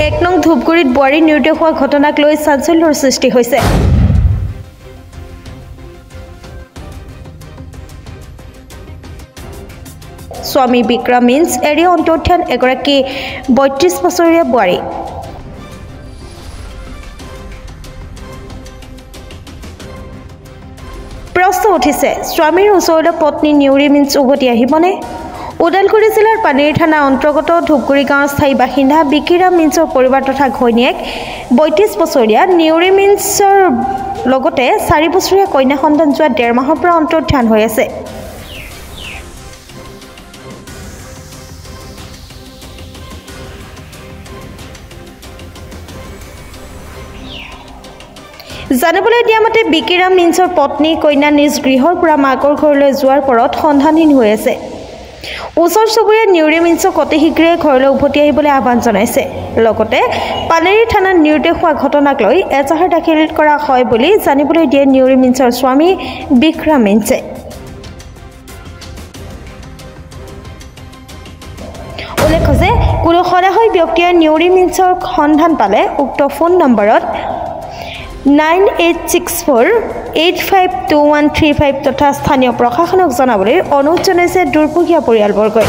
1 নং ধূপগুৰিত বোৱাৰী নিৰুদ্দেশ হোৱা ঘটনাক লৈ চাঞ্চল্যৰ সৃষ্টি হৈছে। স্বামী বিক্ৰম মিন্স এৰি অন্তৰ্ধান এগৰাকী 32 বছৰীয়া বোৱাৰী। প্ৰশ্ন উঠিছে, স্বামীৰ ওচৰলৈ পত্নী নিউৰি মিন্স উভতি আহিবনে? ওদালগুৰি জিলাৰ পানেৰী থানা অন্তৰ্গত ধূপগুৰি গাঁৱৰ স্থায়ী বাসিন্দা বিকিৰাম মিন্সৰ পৰিবাৰ তথা ঘৈণীয়েক 32 বছৰীয়া নিউৰি মিন্সৰ লগতে 4 বছৰীয়া কন্যা সন্তান যোৱা 1.5 মাহৰ পৰা অন্তৰ্ধান হৈ আছে। জানিবলৈ দিয়া মতে বিকিৰাম মিন্সৰ পত্নী কন্যা নিজ গৃহৰ পৰা মাকৰ ঘৰলৈ যোৱাৰ পৰত সন্ধানহীন হৈ আছে। ওচৰ চুবুৰীয়া নিউৰি মিন্সক অতি শীঘ্ৰে ঘৰলৈ উভতি আহিবলৈ আহ্বান জনাইছে। লগতে পানেৰী থানাত নিৰুদ্দেশ হোৱা ঘটনাক লৈ এজাহাৰ দাখিল কৰা হয় বুলি জানিবলৈ দিয়ে নিউৰি মিন্সৰ স্বামী বিক্ৰম মিন্সে। উল্লেখ্য যে কোনো সদাশয় ব্যক্তিয়ে নিউৰি মিন্সৰ সন্ধান পালে উক্ত ফোন নম্বৰত 9864852135 তথা স্থানীয় প্ৰশাসনক জনাবলৈ অনুৰোধ জনাইছে দুৰ্ভগীয়া পৰিয়ালবৰ্গই।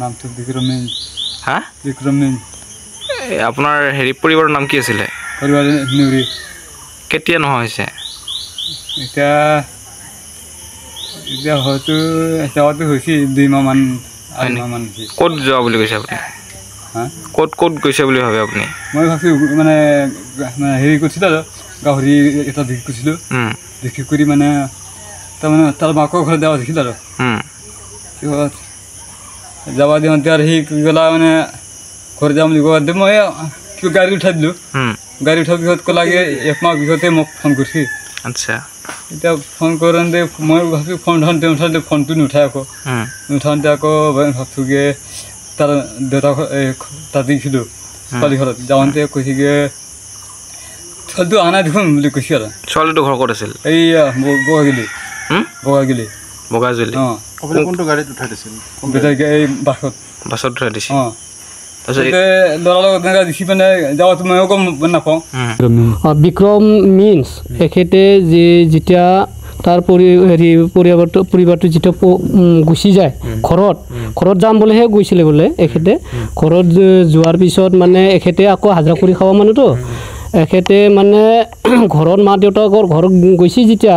নামটো বিক্ৰম মিন্স। হা? বিক্ৰম মিন্স। আপোনাৰ পৰিবাৰৰ নাম কি আছিলে? পৰিবাৰ নিউৰি। কেতিয়া নোহোৱা হৈছে? এতিয়া হয়তো এতিয়াতো হৈছে 2 মাহমান। ক'ত যোৱা বুলি কৈছে আপুনি? ক'ত গৈছে বুলি ভাবে আপুনি? মই ভাবিছোঁ মানে হেৰি কৰিছিলোঁ আৰু গাহৰি এটা বিক্ৰী কৰিছিলোঁ। বিক্ৰী কৰি মানে তাৰমানে তাৰ মাকৰ ঘৰত যাবা দেখিলোঁ আৰু যাবা দিওঁতে আৰু সি কি ক'লা মানে ঘৰত যাম বুলি কোৱা মই কিবা গাড়ী উঠাই দিলোঁ। গাড়ী উঠাৰ পিছত ক'লাগে 1 মাহ পিছতে মোক ফোন কৰিছে। আচ্ছা, এতিয়া ফোন কৰোঁতে মই ভাবিছোঁ ফোন উঠাওঁতে ফোনটো নুঠাই আকৌ নুঠাওঁতে আকৌ ভাবছোঁগৈ তাৰ দেউতাক তাত দিছিলোঁ ছোৱালী ঘৰত যাওঁতে কৈছেগৈ ছোৱালীটো অহা নাই দেখোন বুলি কৈছে আৰু। ছোৱালীটো ঘৰ ক'ত আছিল? এইয়া বগাগিলি। অঁ, কোনটো গাড়ীত উঠাই দিছিল? এই বাছত উঠাই দিছিল। অঁ, তাৰপিছতে ল'ৰাৰ লগত এনেকৈ দেখি মানে যাৱাটো ময়ো গম নাপাওঁ। বিক্ৰম মিন্স এখেতে যেতিয়া তাৰ পৰিবাৰটো যেতিয়া গুচি যায় ঘৰত যাম বুলিহে গৈছিলে বোলে। এখেতে ঘৰত যোৱাৰ পিছত মানে এখেতে আকৌ হাজিৰা কৰি খাব মানুহতো এখেতে মানে ঘৰত মা দেউতাকৰ ঘৰত গৈছে যেতিয়া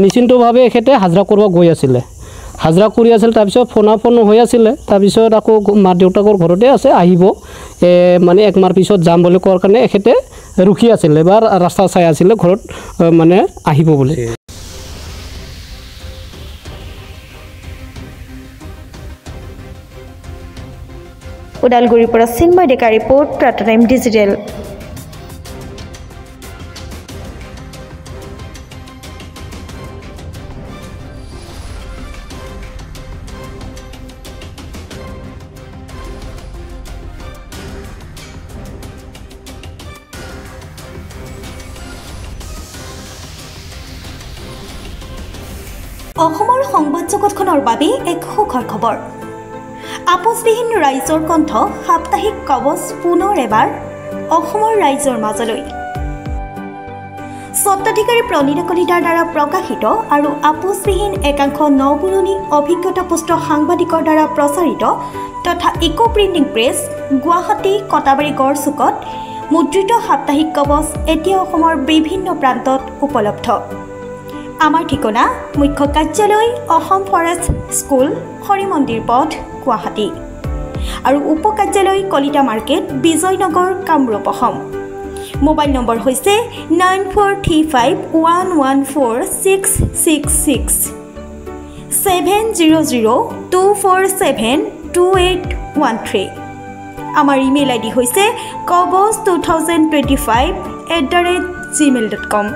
নিশ্চিন্তভাৱে এখেতে হাজিৰা কৰিব গৈ আছিলে। হাজিৰা কৰি আছিল, তাৰপিছত ফোন হৈ আছিলে। তাৰপিছত আকৌ মা দেউতাকৰ ঘৰতে আছে, আহিব মানে 1 মাহৰ পিছত যাম বুলি কোৱাৰ কাৰণে এখেতে ৰখি আছিলে বা ৰাস্তা চাই আছিলে ঘৰত মানে আহিব বুলি। ওদালগুৰিৰ পৰা চিন্ময় ডেকা ৰিপৰ্ট, প্ৰাতঃ টাইম ডিজিটেল। অসমৰ সংবাদ জগতখনৰ বাবে এক সুখৰ খবৰ। আপোচবিহীন ৰাইজৰ কণ্ঠ সাপ্তাহিক কবচ পুনৰ এবাৰ অসমৰ ৰাইজৰ মাজলৈ। স্বত্বাধিকাৰী প্ৰণীতা কলিতাৰ দ্বাৰা প্ৰকাশিত আৰু আপোচবিহীন একাংশ নপুৰণি অভিজ্ঞতাপুষ্ট সাংবাদিকৰ দ্বাৰা প্ৰচাৰিত তথা eco printing press Guwahati Katabari গড়চুকত মুদ্ৰিত সাপ্তাহিক কবচ এতিয়া অসমৰ বিভিন্ন প্ৰান্তত উপলব্ধ। আমাৰ ঠিকনা মুখ্য কাৰ্যালয় অসম ফৰেষ্ট স্কুল, হৰি মন্দিৰ পথ, গুৱাহাটী আৰু উপ কাৰ্যালয় Kalita market, Bijoynagar, Kamrup, Assam. Mobile number হৈছে 9435114666 70024722813। আমাৰ ইমেইল আইডি হৈছে kobos2025@gmail.com।